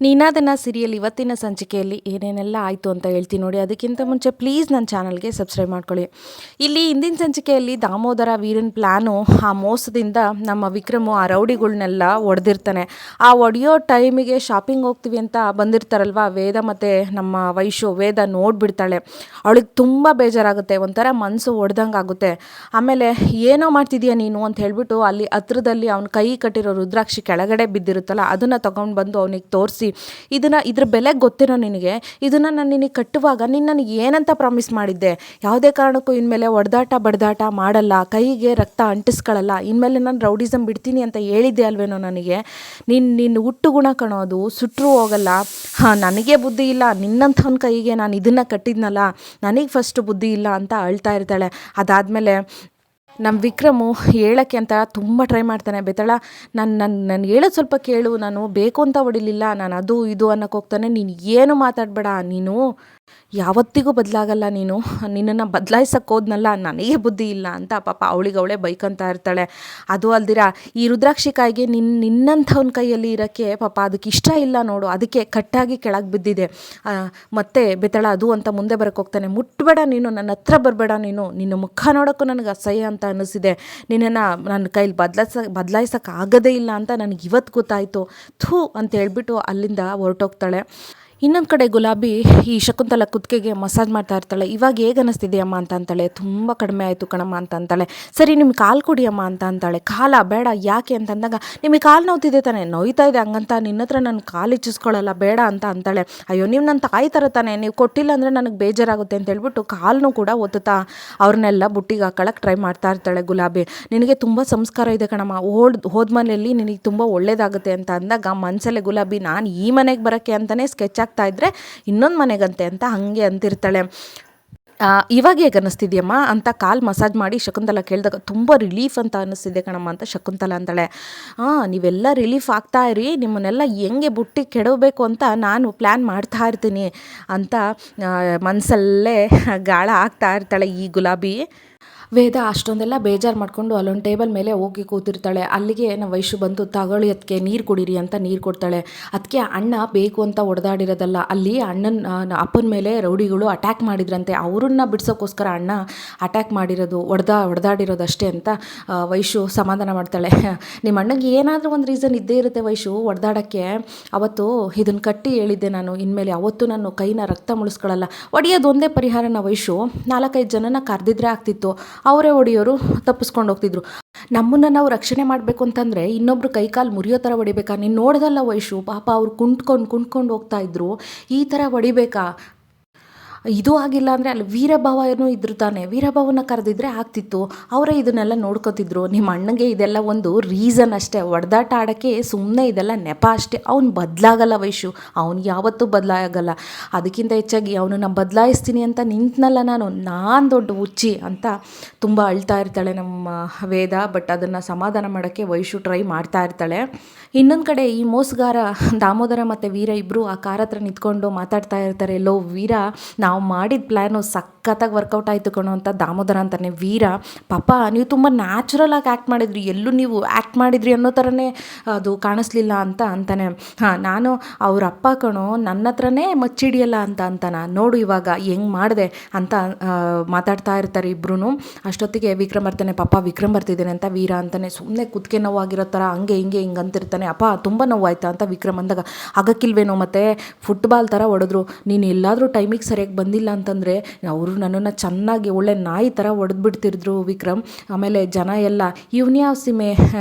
ನೀನಾದನ serial ಇವತ್ತಿನ ಸಂಚಿಕೆಯಲ್ಲಿ ಏನೇನೆಲ್ಲ ಆಯಿತು ಅಂತ ಹೇಳ್ತೀನಿ ನೋಡಿ. ಅದಕ್ಕಿಂತ ಮುಂಚೆ ಪ್ಲೀಸ್ ನನ್ನ ಚಾನಲ್ಗೆ ಸಬ್ಸ್ಕ್ರೈಬ್ ಮಾಡ್ಕೊಳ್ಳಿ. ಇಲ್ಲಿ ಹಿಂದಿನ ಸಂಚಿಕೆಯಲ್ಲಿ ದಾಮೋದರ ವೀರನ್ ಪ್ಲ್ಯಾನು ಆ ಮೋಸದಿಂದ ನಮ್ಮ ವಿಕ್ರಮು ಆ ರೌಡಿಗಳ್ನೆಲ್ಲ ಹೊಡೆದಿರ್ತಾನೆ. ಆ ಹೊಡೆಯೋ ಟೈಮಿಗೆ ಶಾಪಿಂಗ್ ಹೋಗ್ತೀವಿ ಅಂತ ಬಂದಿರ್ತಾರಲ್ವ ವೇದ ಮತ್ತು ನಮ್ಮ ವೇದ ನೋಡಿಬಿಡ್ತಾಳೆ. ಅವಳಿಗೆ ತುಂಬ ಬೇಜಾರಾಗುತ್ತೆ, ಒಂಥರ ಮನಸ್ಸು ಒಡೆದಂಗೆ ಆಗುತ್ತೆ. ಆಮೇಲೆ ಏನೋ ಮಾಡ್ತಿದ್ದೀಯ ನೀನು ಅಂತ ಹೇಳಿಬಿಟ್ಟು ಅಲ್ಲಿ ಹತ್ರದಲ್ಲಿ ಅವ್ನ ಕೈ ಕಟ್ಟಿರೋ ರುದ್ರಾಕ್ಷಿ ಕೆಳಗಡೆ ಬಿದ್ದಿರುತ್ತಲ್ಲ ಅದನ್ನು ತೊಗೊಂಡು ಬಂದು ಅವನಿಗೆ ತೋರಿಸಿ, ಇದ್ರ ಬೆಲೆ ಗೊತ್ತೇನೋ ನಿನಗೆ, ಇದನ್ನು ನಾನು ನಿನಗೆ ಕಟ್ಟುವಾಗ ನೀನು ನನಗೆ ಏನಂತ ಪ್ರಾಮಿಸ್ ಮಾಡಿದ್ದೆ, ಯಾವುದೇ ಕಾರಣಕ್ಕೂ ಇನ್ಮೇಲೆ ಹೊಡೆದಾಟ ಬಡ್ದಾಟ ಮಾಡಲ್ಲ, ಕೈಗೆ ರಕ್ತ ಅಂಟಿಸ್ಕೊಳ್ಳಲ್ಲ, ಇನ್ಮೇಲೆ ನಾನು ರೌಡಿಸಮ್ ಬಿಡ್ತೀನಿ ಅಂತ ಹೇಳಿದ್ದೆ ಅಲ್ವೇನೋ ನನಗೆ, ನಿನ್ನ ಹುಟ್ಟು ಗುಣ ಕಾಣೋದು ಸುಟ್ಟರೂ ಹೋಗಲ್ಲ. ನನಗೆ ಬುದ್ಧಿ ಇಲ್ಲ, ನಿನ್ನಂಥವ್ನ ಕೈಗೆ ನಾನು ಇದನ್ನು ಕಟ್ಟಿದ್ನಲ್ಲ, ನನಗೆ ಫಸ್ಟ್ ಬುದ್ಧಿ ಇಲ್ಲ ಅಂತ ಅಳ್ತಾ ಇರ್ತಾಳೆ. ಅದಾದಮೇಲೆ ನಮ್ಮ ವಿಕ್ರಮು ಹೇಳೋಕ್ಕೆ ಅಂತ ತುಂಬ ಟ್ರೈ ಮಾಡ್ತಾನೆ. ಬೆತ್ತಳ ನಾನು ಹೇಳೋದು ಸ್ವಲ್ಪ ಕೇಳು, ನಾನು ಬೇಕು ಅಂತ ಹೊಡಿಲಿಲ್ಲ, ನಾನು ಅದು ಇದು ಅನ್ನೋಕೆ ಹೋಗ್ತಾನೆ. ನೀನು ಏನು ಮಾತಾಡಬೇಡ, ನೀನು ಯಾವತ್ತಿಗೂ ಬದಲಾಗಲ್ಲ, ನಿನ್ನನ್ನು ಬದಲಾಯಿಸಕ್ಕೆ ಹೋದ್ನಲ್ಲ, ನನಗೆ ಬುದ್ಧಿ ಇಲ್ಲ ಅಂತ ಪಾಪ ಅವಳಿಗವಳೇ ಬೈಕಂತ ಇರ್ತಾಳೆ. ಅದು ಅಲ್ದಿರ ಈ ರುದ್ರಾಕ್ಷಿಕಾಯಿಗೆ ನಿನ್ನಂಥವ್ನ ಕೈಯಲ್ಲಿ ಇರೋಕ್ಕೆ ಪಾಪ ಅದಕ್ಕೆ ಇಷ್ಟ ಇಲ್ಲ ನೋಡು, ಅದಕ್ಕೆ ಕಟ್ಟಾಗಿ ಕೆಳಗೆ ಬಿದ್ದಿದೆ. ಮತ್ತೆ ಬೆತ್ತಳ ಅದು ಅಂತ ಮುಂದೆ ಬರೋಕ್ಕೆ ಹೋಗ್ತಾನೆ. ಮುಟ್ಬೇಡ ನೀನು, ನನ್ನ ಹತ್ರ ಬರಬೇಡ, ನಿನ್ನ ಮುಖ ನೋಡೋಕ್ಕೂ ನನಗೆ ಅಸಹ್ಯ ಅಂತ ಅನ್ನಿಸಿದೆ, ನಿನ್ನನ್ನು ನನ್ನ ಕೈಲಿ ಬದಲಾಯಿಸೋಕೆ ಆಗೋದೇ ಇಲ್ಲ ಅಂತ ನನಗೆ ಇವತ್ತು ಗೊತ್ತಾಯಿತು, ಥೂ ಅಂತ ಹೇಳ್ಬಿಟ್ಟು ಅಲ್ಲಿಂದ ಹೊರಟೋಗ್ತಾಳೆ. ಇನ್ನೊಂದು ಕಡೆ ಗುಲಾಬಿ ಈ ಶಕುಂತಲ ಕುತ್ತಿಗೆಗೆ ಮಸಾಜ್ ಮಾಡ್ತಾ ಇರ್ತಾಳೆ. ಇವಾಗ ಹೇಗೆ ಅನ್ನಿಸ್ತಿದೆಯಮ್ಮ ಅಂತ ಅಂತಾಳೆ. ತುಂಬ ಕಡಿಮೆ ಆಯಿತು ಕಣಮ್ಮ ಅಂತ ಅಂತಾಳೆ. ಸರಿ ನಿಮ್ಗೆ ಕಾಲು ಕುಡಿಯಮ್ಮ ಅಂತ ಅಂತಾಳೆ. ಕಾಲ ಬೇಡ, ಯಾಕೆ ಅಂತಂದಾಗ ನಿಮಗೆ ಕಾಲು ನೋವ್ತಿದೆ ತಾನೆ, ನೋಯ್ತಾ ಇದೆ ಹಂಗಂತ ನಿನ್ನ ಹತ್ರ ನಾನು ಕಾಲು ಇಚ್ಚಿಸ್ಕೊಳ್ಳಲ್ಲ, ಬೇಡ ಅಂತ ಅಂತಾಳೆ. ಅಯ್ಯೋ ನೀವು ನನ್ನ ತಾಯಿ ಥರ ತಾನೆ, ನೀವು ಕೊಟ್ಟಿಲ್ಲ ಅಂದರೆ ನನಗೆ ಬೇಜಾರಾಗುತ್ತೆ ಅಂತ ಹೇಳ್ಬಿಟ್ಟು ಕಾಲನ್ನು ಕೂಡ ಒತ್ತುತ್ತಾ ಅವ್ರನ್ನೆಲ್ಲ ಬುಟ್ಟಿಗೆ ಹಾಕೊಳ್ಳೋಕೆ ಟ್ರೈ ಮಾಡ್ತಾ ಇರ್ತಾಳೆ ಗುಲಾಬಿ. ನಿನಗೆ ತುಂಬ ಸಂಸ್ಕಾರ ಇದೆ ಕಣಮ್ಮ, ಹೋದ್ಮನೆಯಲ್ಲಿ ನಿನಗೆ ತುಂಬ ಒಳ್ಳೇದಾಗುತ್ತೆ ಅಂತ ಅಂದಾಗ ಮನಸಲ್ಲೇ ಗುಲಾಬಿ ನಾನು ಈ ಮನೆಗೆ ಬರೋಕ್ಕೆ ಅಂತಲೇ ಸ್ಕೆಚ್ ಆಗ್ತಾ ಇದ್ದರೆ ಇನ್ನೊಂದು ಮನೆಗಂತೆ ಅಂತ ಹಾಗೆ ಅಂತಿರ್ತಾಳೆ. ಇವಾಗ ಹೇಗೆ ಅನ್ನಿಸ್ತಿದ್ಯಮ್ಮ ಅಂತ ಕಾಲು ಮಸಾಜ್ ಮಾಡಿ ಶಕುಂತಲ ಕೇಳಿದಾಗ ತುಂಬ ರಿಲೀಫ್ ಅಂತ ಅನ್ನಿಸ್ತಿದೆ ಕಣಮ್ಮ ಅಂತ ಶಕುಂತಲ ಅಂತಾಳೆ. ನೀವೆಲ್ಲ ರಿಲೀಫ್ ಆಗ್ತಾ ಇರಿ, ನಿಮ್ಮನ್ನೆಲ್ಲ ಹೆಂಗೆ ಬುಟ್ಟಿ ಕೆಡವಬೇಕು ಅಂತ ನಾನು ಪ್ಲ್ಯಾನ್ ಮಾಡ್ತಾ ಇರ್ತೀನಿ ಅಂತ ಮನಸ್ಸಲ್ಲೇ ಗಾಳ ಆಗ್ತಾ ಇರ್ತಾಳೆ ಈ ಗುಲಾಬಿ. ವೇದ ಅಷ್ಟೊಂದೆಲ್ಲ ಬೇಜಾರು ಮಾಡಿಕೊಂಡು ಅಲ್ಲೊಂದು ಟೇಬಲ್ ಮೇಲೆ ಹೋಗಿ ಕೂತಿರ್ತಾಳೆ. ಅಲ್ಲಿಗೆ ನಾವು ವೈಶು ಬಂದು ತಗೊಳ್ಳಿ ಅದಕ್ಕೆ ನೀರು ಕುಡೀರಿ ಅಂತ ನೀರು ಕೊಡ್ತಾಳೆ. ಅದಕ್ಕೆ ಅಣ್ಣ ಬೇಕು ಅಂತ ಹೊಡೆದಾಡಿರೋದಲ್ಲ, ಅಲ್ಲಿ ಅಪ್ಪನ ಮೇಲೆ ರೌಡಿಗಳು ಅಟ್ಯಾಕ್ ಮಾಡಿದ್ರಂತೆ, ಅವರನ್ನ ಬಿಡ್ಸೋಕ್ಕೋಸ್ಕರ ಅಣ್ಣ ಅಟ್ಯಾಕ್ ಮಾಡಿರೋದು, ಹೊಡೆದಾಡಿರೋದು ಅಷ್ಟೇ ಅಂತ ವೈಶು ಸಮಾಧಾನ ಮಾಡ್ತಾಳೆ. ನಿಮ್ಮ ಅಣ್ಣಗೆ ಏನಾದರೂ ಒಂದು ರೀಸನ್ ಇದ್ದೇ ಇರುತ್ತೆ ವೈಶು ಹೊಡೆದಾಡೋಕ್ಕೆ, ಅವತ್ತು ಇದನ್ನು ಕಟ್ಟಿ ಹೇಳಿದ್ದೆ ನಾನು, ಇನ್ಮೇಲೆ ಅವತ್ತು ನಾನು ಕೈನ ರಕ್ತ ಮುಳಿಸ್ಕೊಳ್ಳಲ್ಲ, ಹೊಡೆಯೋದು ಒಂದೇ ಪರಿಹಾರನ ವೈಶು, 4-5 ಜನನ ಕರೆದಿದ್ರೆ ಆಗ್ತಿತ್ತು, ಅವರೇ ಹೊಡೆಯೋರು ತಪ್ಪಿಸ್ಕೊಂಡು ಹೋಗ್ತಿದ್ರು. ನಮ್ಮನ್ನು ನಾವು ರಕ್ಷಣೆ ಮಾಡಬೇಕು ಅಂತಂದರೆ ಇನ್ನೊಬ್ರು ಕೈಕಾಲು ಮುರಿಯೋ ಥರ ಹೊಡಿಬೇಕಾ? ನೀನು ನೋಡ್ದಲ್ಲ ವೈಶು, ಪಾಪ ಅವ್ರು ಕುಂಟ್ಕೊಂಡು ಹೋಗ್ತಾ ಇದ್ರು, ಈ ಥರ ಹೊಡಿಬೇಕಾ? ಇದು ಆಗಿಲ್ಲ ಅಂದರೆ ಅಲ್ಲಿ ವೀರಭಾವನೂ ಇದ್ರು ತಾನೆ, ವೀರಭಾವನ ಕರೆದಿದ್ರೆ ಆಗ್ತಿತ್ತು, ಅವರೇ ಇದನ್ನೆಲ್ಲ ನೋಡ್ಕೋತಿದ್ರು. ನಿಮ್ಮ ಅಣ್ಣಗೆ ಇದೆಲ್ಲ ಒಂದು ರೀಸನ್ ಅಷ್ಟೇ, ಹೊಡೆದಾಟ ಆಡೋಕ್ಕೆ ಸುಮ್ಮನೆ ಇದೆಲ್ಲ ನೆಪ ಅಷ್ಟೇ. ಅವ್ನು ಬದಲಾಗಲ್ಲ ವೈಶು, ಅವ್ನು ಯಾವತ್ತೂ ಬದಲಾಗಲ್ಲ. ಅದಕ್ಕಿಂತ ಹೆಚ್ಚಾಗಿ ಅವನನ್ನು ಬದಲಾಯಿಸ್ತೀನಿ ಅಂತ ನಿಂತನಲ್ಲ ನಾನು ದೊಡ್ಡ ಹುಚ್ಚಿ ಅಂತ ತುಂಬ ಅಳ್ತಾ ಇರ್ತಾಳೆ ನಮ್ಮ ವೇದ. ಬಟ್ ಅದನ್ನು ಸಮಾಧಾನ ಮಾಡೋಕ್ಕೆ ವೈಶು ಟ್ರೈ ಮಾಡ್ತಾ ಇರ್ತಾಳೆ. ಇನ್ನೊಂದು ಕಡೆ ಈ ಮೋಸಗಾರ ದಾಮೋದರ ಮತ್ತು ವೀರ ಇಬ್ಬರು ಆ ಕಾರ್ ಹತ್ರ ನಿಂತ್ಕೊಂಡು ಮಾತಾಡ್ತಾ ಇರ್ತಾರೆ. ಎಲ್ಲೋ ವೀರ, ನಾವು ಮಾಡಿದ ಪ್ಲ್ಯಾನು ಸಖತ್ತಾಗಿ ವರ್ಕೌಟ್ ಆಯಿತು ಕಣೋ ಅಂತ ದಾಮೋದರ ಅಂತಾನೆ. ವೀರ, ಪಾಪ ನೀವು ತುಂಬ ನ್ಯಾಚುರಲಾಗಿ ಆ್ಯಕ್ಟ್ ಮಾಡಿದ್ರಿ, ಎಲ್ಲೂ ನೀವು ಆ್ಯಕ್ಟ್ ಮಾಡಿದ್ರಿ ಅನ್ನೋ ಥರನೇ ಅದು ಕಾಣಿಸ್ಲಿಲ್ಲ ಅಂತ ಅಂತಾನೆ. ನಾನು ಅವ್ರ ಅಪ್ಪ ಕಣೋ, ನನ್ನ ಹತ್ರನೇ ಮಚ್ಚಿಡಿಯಲ್ಲ ಅಂತ ಅಂತಾನ, ನೋಡು ಇವಾಗ ಹೆಂಗೆ ಮಾಡಿದೆ ಅಂತ ಮಾತಾಡ್ತಾ ಇರ್ತಾರೆ ಇಬ್ಬರೂ. ಅಷ್ಟೊತ್ತಿಗೆ ವಿಕ್ರಮ್ ಬರ್ತಾನೆ. ಪಾಪ ವಿಕ್ರಮ್ ಬರ್ತಿದ್ದೇನೆ ಅಂತ ವೀರ ಅಂತಾನೆ. ಸುಮ್ಮನೆ ಕುತ್ತಿಗೆ ನೋವಾಗಿರೋ ಥರ ಹಂಗೆ ಹಿಂಗೆ ಅಂತಿರ್ತಾನೆ. ಅಪ್ಪ ತುಂಬ ನೋವಾಯ್ತಾ ಅಂತ ವಿಕ್ರಮ್ ಅಂದಾಗ, ಆಗಕ್ಕಿಲ್ವೇನೋ, ಮತ್ತು ಫುಟ್ಬಾಲ್ ಥರ ಹೊಡೆದ್ರು, ನೀನು ಎಲ್ಲಾದರೂ ಟೈಮಿಗೆ ಸರಿಯಾಗಿ ಬಂದಿಲ್ಲ ಅಂತಂದರೆ ಅವರು ನನ್ನನ್ನು ಚೆನ್ನಾಗಿ ಒಳ್ಳೆ ನಾಯಿ ಥರ ಹೊಡೆದ್ಬಿಡ್ತಿದ್ರು ವಿಕ್ರಮ್. ಆಮೇಲೆ ಜನ ಎಲ್ಲ ಇವ್ನ್ಯಾವ ಸೀಮೆ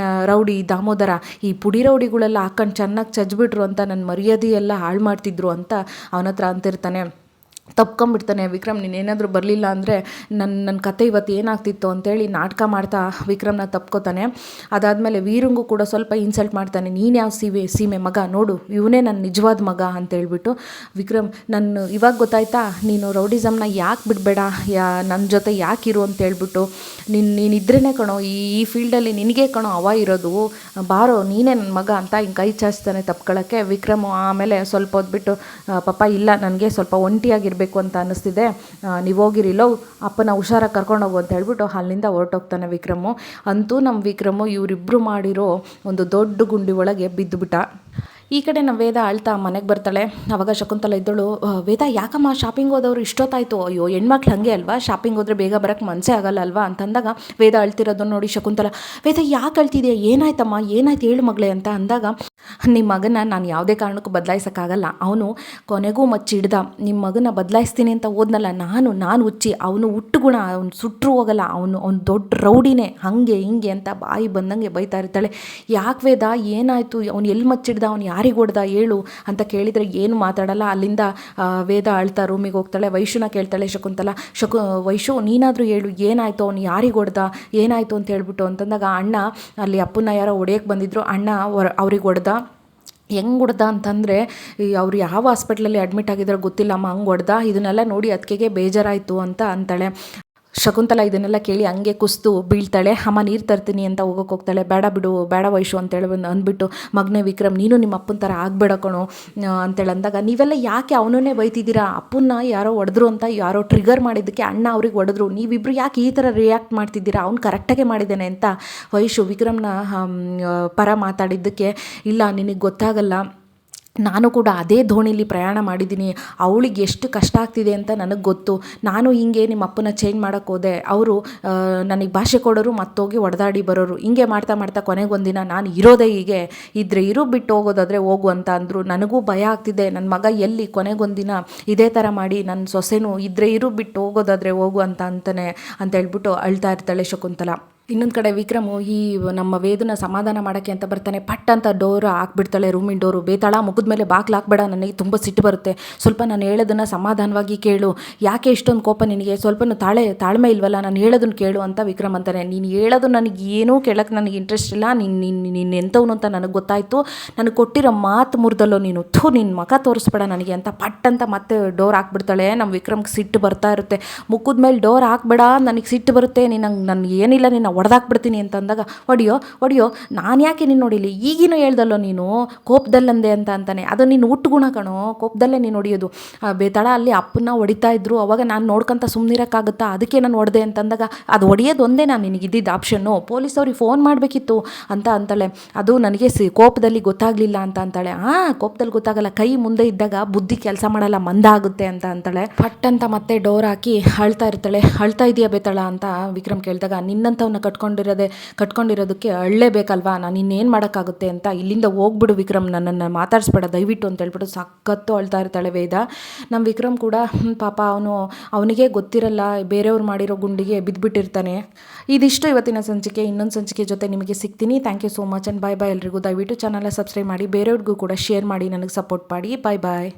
ರೌಡಿ ದಾಮೋದರ, ಈ ಪುಡಿ ರೌಡಿಗಳೆಲ್ಲ ಹಾಕೊಂಡು ಚೆನ್ನಾಗಿ ಚಜ್ಬಿಟ್ರು ಅಂತ ನನ್ನ ಮರ್ಯಾದೆ ಎಲ್ಲ ಹಾಳು ಮಾಡ್ತಿದ್ರು ಅಂತ ಅವನ ಹತ್ರ ಅಂತಿರ್ತಾನೆ. ತಪ್ಕೊಂಬಿಡ್ತಾನೆ ವಿಕ್ರಮ್. ನೀನೇನಾದರೂ ಬರಲಿಲ್ಲ ಅಂದರೆ ನನ್ನ ಕತೆ ಇವತ್ತು ಏನಾಗ್ತಿತ್ತು ಅಂತೇಳಿ ನಾಟಕ ಮಾಡ್ತಾ ವಿಕ್ರಮ್ನ ತಪ್ಕೋತಾನೆ. ಅದಾದಮೇಲೆ ವೀರಂಗೂ ಕೂಡ ಸ್ವಲ್ಪ ಇನ್ಸಲ್ಟ್ ಮಾಡ್ತಾನೆ. ನೀನು ಯಾವ ಸೀಮೆ ಮಗ, ನೋಡು ಇವನೇ ನನ್ನ ನಿಜವಾದ ಮಗ ಅಂತೇಳ್ಬಿಟ್ಟು. ವಿಕ್ರಮ್, ನನ್ನ ಇವಾಗ ಗೊತ್ತಾಯ್ತಾ, ನೀನು ರೌಡಿಸಮ್ನ ಯಾಕೆ ಬಿಡಬೇಡ, ನನ್ನ ಜೊತೆ ಯಾಕಿರು ಅಂತೇಳ್ಬಿಟ್ಟು, ನೀನಿದ್ರೇ ಕಣೋ ಈ ಫೀಲ್ಡಲ್ಲಿ ನಿನಗೆ ಕಣೋ ಹವಾ ಇರೋದು, ಬಾರೋ ನೀನೇ ನನ್ನ ಮಗ ಅಂತ ಹಿಂಗೆ ಕೈ ಚಾಚ್ತಾನೆ ತಪ್ಕೊಳ್ಳೋಕ್ಕೆ. ವಿಕ್ರಮು ಆಮೇಲೆ ಸ್ವಲ್ಪ ಹೊದ್ಬಿಟ್ಟು, ಪಾಪ ಇಲ್ಲ ನನಗೆ ಸ್ವಲ್ಪ ಒಂಟಿಯಾಗಿರ್ಬೇಕು ಅಂತ ಅನ್ನಿಸ್ತಿದೆ, ನೀವು ಹೋಗಿರಿಲ್ಲೋ, ಅಪ್ಪನ ಹುಷಾರಾಗಿ ಕರ್ಕೊಂಡೋಗು ಅಂತ ಹೇಳ್ಬಿಟ್ಟು ಅಲ್ಲಿಂದ ಹೊರಟೋಗ್ತಾನೆ ವಿಕ್ರಮು. ಅಂತೂ ನಮ್ಮ ವಿಕ್ರಮು ಇವರಿಬ್ಬರು ಮಾಡಿರೋ ಒಂದು ದೊಡ್ಡ ಗುಂಡಿ ಒಳಗೆ ಬಿದ್ದುಬಿಟ್ಟ. ಈ ಕಡೆ ನಮ್ಮ ವೇದ ಅಳ್ತಾ ಮನೆಗೆ ಬರ್ತಾಳೆ. ಆವಾಗ ಶಕುಂತಲ ಇದ್ದಳು, ವೇದ ಯಾಕಮ್ಮ ಶಾಪಿಂಗ್ ಹೋದವರು ಇಷ್ಟೊತ್ತಾಯಿತು, ಅಯ್ಯೋ ಹೆಣ್ಮಕ್ಳು ಹಾಗೆ ಅಲ್ವಾ, ಶಾಪಿಂಗ್ ಹೋದರೆ ಬೇಗ ಬರೋಕ್ಕೆ ಮನಸ್ಸೇ ಆಗಲ್ಲ ಅಲ್ವಾ ಅಂತಂದಾಗ ವೇದ ಅಳ್ತಿರೋದನ್ನು ನೋಡಿ ಶಕುಂತಲ, ವೇದ ಯಾಕೆ ಅಳ್ತಿದೆಯಾ, ಏನಾಯ್ತಮ್ಮ, ಏನಾಯ್ತು ಹೇಳು ಮಗಳೇ ಅಂತ ಅಂದಾಗ, ನಿಮ್ಮ ಮಗನ ನಾನು ಯಾವುದೇ ಕಾರಣಕ್ಕೂ ಬದಲಾಯಿಸೋಕ್ಕಾಗಲ್ಲ, ಅವನು ಕೊನೆಗೂ ಮಚ್ಚಿಡ್ದ, ನಿಮ್ಮ ಮಗನ ಬದಲಾಯಿಸ್ತೀನಿ ಅಂತ ಹೋದ್ನಲ್ಲ ನಾನು ಹುಚ್ಚಿ, ಅವನು ಹುಟ್ಟುಗುಣ, ಅವ್ನು ಸುಟ್ಟರು ಹೋಗಲ್ಲ, ಅವನು ದೊಡ್ಡ ರೌಡಿನೇ, ಹಾಗೆ ಹಿಂಗೆ ಅಂತ ಬಾಯಿ ಬಂದಂಗೆ ಬೈತಾ ಇರ್ತಾಳೆ. ಯಾಕೆ ವೇದ ಏನಾಯಿತು, ಅವ್ನು ಎಲ್ಲಿ ಮಚ್ಚಿಡ್ದ, ಅವ್ನು ಯಾರಿಗೆ ಹೊಡ್ದ ಹೇಳು ಅಂತ ಕೇಳಿದರೆ ಏನು ಮಾತಾಡಲ್ಲ. ಅಲ್ಲಿಂದ ವೇದ ಅಳ್ತಾ ರೂಮಿಗೆ ಹೋಗ್ತಾಳೆ. ವೈಶುನ ಕೇಳ್ತಾಳೆ ಶಕುಂತಲ, ವೈಶು ನೀನಾದರೂ ಹೇಳು ಏನಾಯಿತು, ಅವ್ನು ಯಾರಿಗೆ ಹೊಡ್ದ, ಏನಾಯಿತು ಅಂತ ಹೇಳ್ಬಿಟ್ಟು ಅಂತಂದಾಗ, ಅಣ್ಣ ಅಲ್ಲಿ ಅಪ್ಪನ ಯಾರೋ ಹೊಡೆಯೋಕ್ಕೆ ಬಂದಿದ್ರು, ಅಣ್ಣ ಅವ್ರಿಗೆ ಹೊಡ್ದ. ಹೆಂಗೆ ಹೊಡ್ದ ಅಂತಂದರೆ ಅವ್ರು ಯಾವ ಹಾಸ್ಪಿಟ್ಲಲ್ಲಿ ಅಡ್ಮಿಟ್ ಆಗಿದ್ರೋ ಗೊತ್ತಿಲ್ಲ ಅಮ್ಮ, ಹಂಗೆ ಹೊಡ್ದ, ಇದನ್ನೆಲ್ಲ ನೋಡಿ ಅದಕ್ಕೆ ಬೇಜಾರಾಯಿತು ಅಂತ ಅಂತಾಳೆ. ಶಕುಂತಲ ಇದನ್ನೆಲ್ಲ ಕೇಳಿ ಹಂಗೆ ಕುಸ್ತು ಬೀಳ್ತಾಳೆ. ಅಮ್ಮ ನೀರು ತರ್ತೀನಿ ಅಂತ ಹೋಗ್ತಾಳೆ. ಬೇಡ ಬಿಡು, ಬೇಡ ವೈಶು ಅಂತೇಳಿ ಅಂದ್ಬಿಟ್ಟು, ಮಗನೇ ವಿಕ್ರಮ್ ನೀನು ನಿಮ್ಮ ಅಪ್ಪನ ಥರ ಆಗಬೇಡ ಕಣೋ ಅಂತೇಳಿ ಅಂದಾಗ, ನೀವೆಲ್ಲ ಯಾಕೆ ಅವನನ್ನೇ ಬೈತಿದ್ದೀರಾ, ಅಪ್ಪನ್ನ ಯಾರೋ ಹೊಡೆದ್ರು ಅಂತ ಯಾರೋ ಟ್ರಿಗರ್ ಮಾಡಿದ್ದಕ್ಕೆ ಅಣ್ಣ ಅವ್ರಿಗೆ ಹೊಡೆದ್ರು, ನೀವಿಬ್ಬರು ಯಾಕೆ ಈ ಥರ ರಿಯಾಕ್ಟ್ ಮಾಡ್ತಿದ್ದೀರಾ, ಅವ್ನು ಕರೆಕ್ಟಾಗೆ ಮಾಡಿದ್ದಾನೆ ಅಂತ ವೈಶು ವಿಕ್ರಮ್ನ ಪರ ಮಾತಾಡಿದ್ದಕ್ಕೆ, ಇಲ್ಲ ನಿನಗೆ ಗೊತ್ತಾಗಲ್ಲ, ನಾನು ಕೂಡ ಅದೇ ದೋಣಿಲಿ ಪ್ರಯಾಣ ಮಾಡಿದ್ದೀನಿ, ಅವಳಿಗೆ ಎಷ್ಟು ಕಷ್ಟ ಆಗ್ತಿದೆ ಅಂತ ನನಗೆ ಗೊತ್ತು, ನಾನು ಹಿಂಗೆ ನಿಮ್ಮ ಅಪ್ಪನ ಚೇಂಜ್ ಮಾಡೋಕ್ಕೆ ಹೋದೆ, ಅವರು ನನಗೆ ಭಾಷೆ ಕೊಡೋರು ಮತ್ತೋಗಿ ಹೊಡೆದಾಡಿ ಬರೋರು, ಹಿಂಗೆ ಮಾಡ್ತಾ ಮಾಡ್ತಾ ಕೊನೆಗೊಂದಿನ ನಾನು ಇರೋದೇ ಹೀಗೆ, ಇದ್ರೆ ಇರು, ಬಿಟ್ಟು ಹೋಗೋದಾದರೆ ಹೋಗು ಅಂತ ಅಂದರು. ನನಗೂ ಭಯ ಆಗ್ತಿದೆ, ನನ್ನ ಮಗ ಎಲ್ಲಿ ಕೊನೆಗೊಂದಿನ ಇದೇ ಥರ ಮಾಡಿ ನನ್ನ ಸೊಸೆನೂ ಇದ್ರೆ ಇರು, ಬಿಟ್ಟು ಹೋಗೋದಾದರೆ ಹೋಗು ಅಂತಾನೆ ಅಂತ ಹೇಳ್ಬಿಟ್ಟು ಅಳ್ತಾ ಇರ್ತಾಳೆ ಶಕುಂತಲ. ಇನ್ನೊಂದು ಕಡೆ ವಿಕ್ರಮು ಈ ನಮ್ಮ ವೇದನ ಸಮಾಧಾನ ಮಾಡೋಕ್ಕೆ ಅಂತ ಬರ್ತಾನೆ. ಪಟ್ ಅಂತ ಡೋರ್ ಹಾಕ್ಬಿಡ್ತಾಳೆ, ರೂಮಿನ ಡೋರು. ಬೇತಾಳ ಮುಖದ ಮೇಲೆ ಬಾಗ್ಲು ಹಾಕ್ಬೇಡ, ನನಗೆ ತುಂಬ ಸಿಟ್ಟು ಬರುತ್ತೆ, ಸ್ವಲ್ಪ ನಾನು ಹೇಳೋದನ್ನು ಸಮಾಧಾನವಾಗಿ ಕೇಳು, ಯಾಕೆ ಇಷ್ಟೊಂದು ಕೋಪ ನಿನಗೆ, ಸ್ವಲ್ಪನೂ ತಾಳ್ಮೆ ಇಲ್ವಲ್ಲ, ನಾನು ಹೇಳೋದನ್ನು ಕೇಳು ಅಂತ ವಿಕ್ರಮ್ ಅಂತಾನೆ. ನೀನು ಹೇಳೋದು ನನಗೆ ಏನೂ ಕೇಳೋಕ್ಕೆ ನನಗೆ ಇಂಟ್ರೆಸ್ಟ್ ಇಲ್ಲ, ನೀನು ಎಂಥವನು ಅಂತ ನನಗೆ ಗೊತ್ತಾಯಿತು, ನನಗೆ ಕೊಟ್ಟಿರೋ ಮಾತು ಮುರಿದಲ್ಲೋ ನೀನು, ನಿನ್ನ ಮುಖ ತೋರಿಸ್ಬೇಡ ನನಗೆ ಅಂತ ಪಟ್ ಅಂತ ಮತ್ತೆ ಡೋರ್ ಹಾಕ್ಬಿಡ್ತಾಳೆ. ನಮ್ಮ ವಿಕ್ರಮ್ಗೆ ಸಿಟ್ಟು ಬರ್ತಾ ಇರುತ್ತೆ. ಮುಖದ ಮೇಲೆ ಡೋರ್ ಹಾಕ್ಬೇಡ, ನನಗೆ ಸಿಟ್ಟು ಬರುತ್ತೆ, ನನಗೆ ಏನಿಲ್ಲ, ನಿನ್ನ ಹೊಡೆದಾಕ್ಬಿಡ್ತೀನಿ ಅಂತ ಅಂದಾಗ, ಹೊಡಿಯೋ ನಾನು ಯಾಕೆ ನೀನು ನೋಡಿಲಿ, ಈಗಿನೂ ಹೇಳ್ದಲ್ಲೋ ನೀನು ಕೋಪದಲ್ಲಂದೆ ಅಂತ ಅಂತಾನೆ. ಅದು ನೀನು ಹುಟ್ಟುಗುಣ ಕಣೋ, ಕೋಪದಲ್ಲೇ ನೀನು ಹೊಡಿಯೋದು. ಬೇತಾಳ ಅಲ್ಲಿ ಅಪ್ಪನ್ನ ಹೊಡಿತಾ ಇದ್ರು, ಅವಾಗ ನಾನು ನೋಡ್ಕೊಂತ ಸುಮ್ಮನಿರೋಕ್ಕಾಗುತ್ತಾ, ಅದಕ್ಕೆ ನಾನು ಹೊಡೆದೆ ಅಂತಂದಾಗ, ಅದು ಹೊಡೆಯೋದು ಒಂದೇ ನಾನು ನಿನಗಿದ್ದಿದ್ದು ಆಪ್ಷನ್ನು, ಪೊಲೀಸವ್ರಿಗೆ ಫೋನ್ ಮಾಡಬೇಕಿತ್ತು ಅಂತ ಅಂತಾಳೆ. ಅದು ನನಗೆ ಕೋಪದಲ್ಲಿ ಗೊತ್ತಾಗಲಿಲ್ಲ ಅಂತ ಅಂತಾಳೆ. ಕೋಪದಲ್ಲಿ ಗೊತ್ತಾಗಲ್ಲ, ಕೈ ಮುಂದೆ ಇದ್ದಾಗ ಬುದ್ಧಿ ಕೆಲಸ ಮಾಡಲ್ಲ, ಮಂದ ಆಗುತ್ತೆ ಅಂತ ಅಂತಾಳೆ. ಪಟ್ ಅಂತ ಮತ್ತೆ ಡೋರ್ ಹಾಕಿ ಅಳ್ತಾ ಇರ್ತಾಳೆ. ಅಳ್ತಾ ಇದೆಯಾ ಬೇತಾಳ ಅಂತ ವಿಕ್ರಮ್ ಕೇಳಿದಾಗ, ನಿನ್ನಂಥವನ್ನ ಕಟ್ಕೊಂಡಿರೋದಕ್ಕೆ ಅಳ್ಳೇಬೇಕಲ್ವಾ, ನಾನು ಇನ್ನೇನು ಮಾಡೋಕ್ಕಾಗುತ್ತೆ ಅಂತ, ಇಲ್ಲಿಂದ ಹೋಗ್ಬಿಡು ವಿಕ್ರಮ್, ನನ್ನನ್ನು ಮಾತಾಡಿಸ್ಬೇಡ ದಯವಿಟ್ಟು ಅಂತ ಹೇಳ್ಬಿಟ್ಟು ಸಖತ್ತು ಅಳ್ತಾ ಇರ್ತಾಳೆ ವೇದ. ನಮ್ಮ ವಿಕ್ರಮ್ ಕೂಡ ಪಾಪ ಅವನಿಗೆ ಗೊತ್ತಿರಲ್ಲ, ಬೇರೆಯವ್ರು ಮಾಡಿರೋ ಗುಂಡಿಗೆ ಬಿದ್ದುಬಿಟ್ಟಿರ್ತಾನೆ. ಇದಿಷ್ಟು ಇವತ್ತಿನ ಸಂಚಿಕೆ. ಇನ್ನೊಂದು ಸಂಚಿಕೆ ಜೊತೆ ನಿಮಗೆ ಸಿಗ್ತೀನಿ. Thank you so much and bye ಎಲ್ರಿಗೂ. ದಯವಿಟ್ಟು ಚಾನಲ್ನ ಸಬ್ಸ್ಕ್ರೈಬ್ ಮಾಡಿ, ಬೇರೆಯವ್ರಿಗೂ ಕೂಡ ಶೇರ್ ಮಾಡಿ, ನನಗೆ ಸಪೋರ್ಟ್ ಮಾಡಿ. ಬಾಯ್.